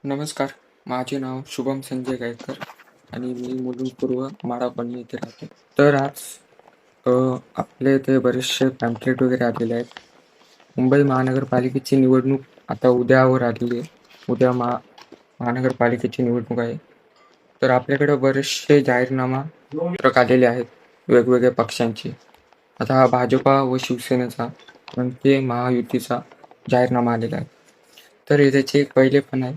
नमस्कार. माझे नाव शुभम संजय गायकर आणि मी मुलुंड पूर्व माडापणी येथे राहतो. तर आज अ, आपल्या इथे बरेचसे पॅम्पलेट वगैरे आलेले आहेत. मुंबई महानगरपालिकेची निवडणूक आता उद्यावर आलेली आहे. उद्या महानगरपालिकेची निवडणूक आहे. तर आपल्याकडे बरेचसे जाहीरनामा पत्रक आलेले आहेत वेगवेगळ्या पक्षांची. आता हा भाजपा व शिवसेनेचा म्हणजे महायुतीचा जाहीरनामा आलेला आहे. तर हे त्याचे एक पहिले पण आहे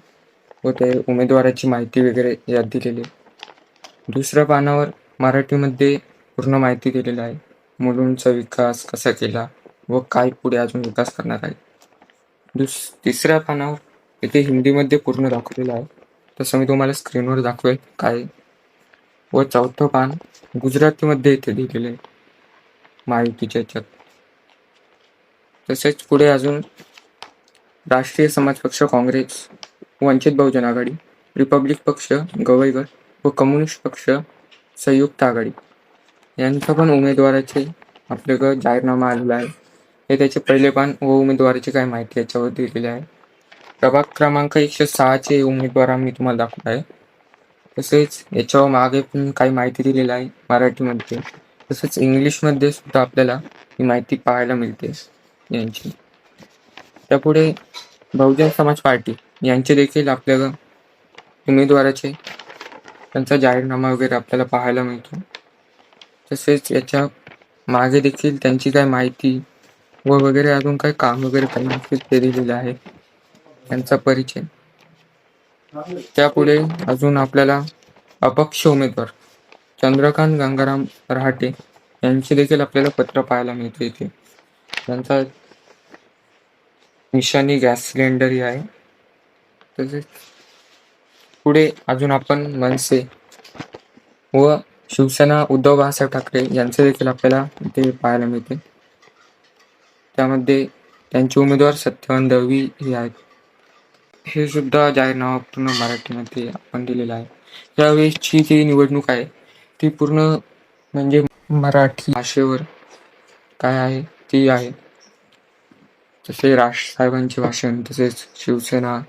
व ते उमेदवाराची माहिती वगैरे यात दिलेली आहे. दुसऱ्या पानावर मराठीमध्ये पूर्ण माहिती दिलेली आहे. मुलुंडचा विकास कसा केला व काय पुढे अजून विकास करणार आहे. तिसऱ्या पानावर इथे हिंदीमध्ये पूर्ण दाखवलेलं आहे. तसं मी तुम्हाला स्क्रीनवर दाखवेल काय. व चौथं पान गुजरातीमध्ये इथे दिलेले आहे माहितीच्या याच्यात. तसेच पुढे अजून राष्ट्रीय समाज पक्ष काँग्रेस, वंचित बहुजन आघाडी, रिपब्लिक पक्ष गवईगड व कम्युनिस्ट पक्ष संयुक्त आघाडी यांचा पण उमेदवाराचे आपल्याकडे जाहीरनामा आलेला आहे. हे त्याचे पहिले पान व उमेदवाराची काय माहिती याच्यावर दिलेली आहे. प्रभाग क्रमांक 106चे उमेदवार मी तुम्हाला दाखवत आहे. तसेच याच्यावर मागे पण काही माहिती दिलेली आहे मराठीमध्ये. तसेच इंग्लिशमध्ये सुद्धा आपल्याला ही माहिती पाहायला मिळते यांची. त्यापुढे बहुजन समाज पार्टी यांचे देखील आपल्याला उमेदवाराचे त्यांचा जाहीरनामा वगैरे आपल्याला पाहायला मिळतो. तसेच याच्या मागे देखील त्यांची काय माहिती व वगैरे अजून काय काम वगैरे करण्याचे ते दिलेले आहे त्यांचा परिचय. त्यापुढे अजून आपल्याला अपक्ष उमेदवार चंद्रकांत गंगाराम रहाटे यांचे देखील आपल्याला पत्र पाहायला मिळते इथे. त्यांचा निशाणी गॅस सिलेंडर ही आहे. तसेच पुढे अजून आपण मनसे व शिवसेना उद्धव बाळासाहेब ठाकरे यांचे देखील आपल्याला इथे पाहायला मिळते. त्यामध्ये त्यांचे उमेदवार सत्यवान दळवी हे आहेत. हे सुद्धा जाहीरनामा पूर्ण मराठीमध्ये आपण दिलेलं आहे. यावेळेसची जी निवडणूक आहे ती पूर्ण म्हणजे मराठी भाषेवर काय आहे ती आहे. तसे राजसाहेबांचे भाषण, तसेच शिवसेना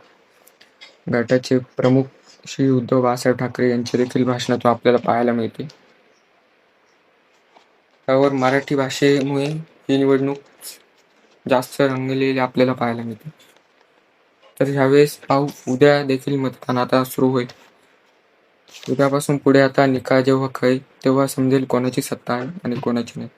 गटाचे प्रमुख श्री उद्धव बाळासाहेब ठाकरे यांचे देखील भाषणातून आपल्याला पाहायला मिळते. त्यावर मराठी भाषेमुळे ही निवडणूक जास्त रंगलेली आपल्याला पाहायला मिळते. तर ह्यावेळेस पाहू, उद्या देखील मतदान आता सुरू होईल. उद्यापासून पुढे आता निकाल जेव्हा कळेल तेव्हा समजेल कोणाची सत्ता आहे आणि कोणाची नाही.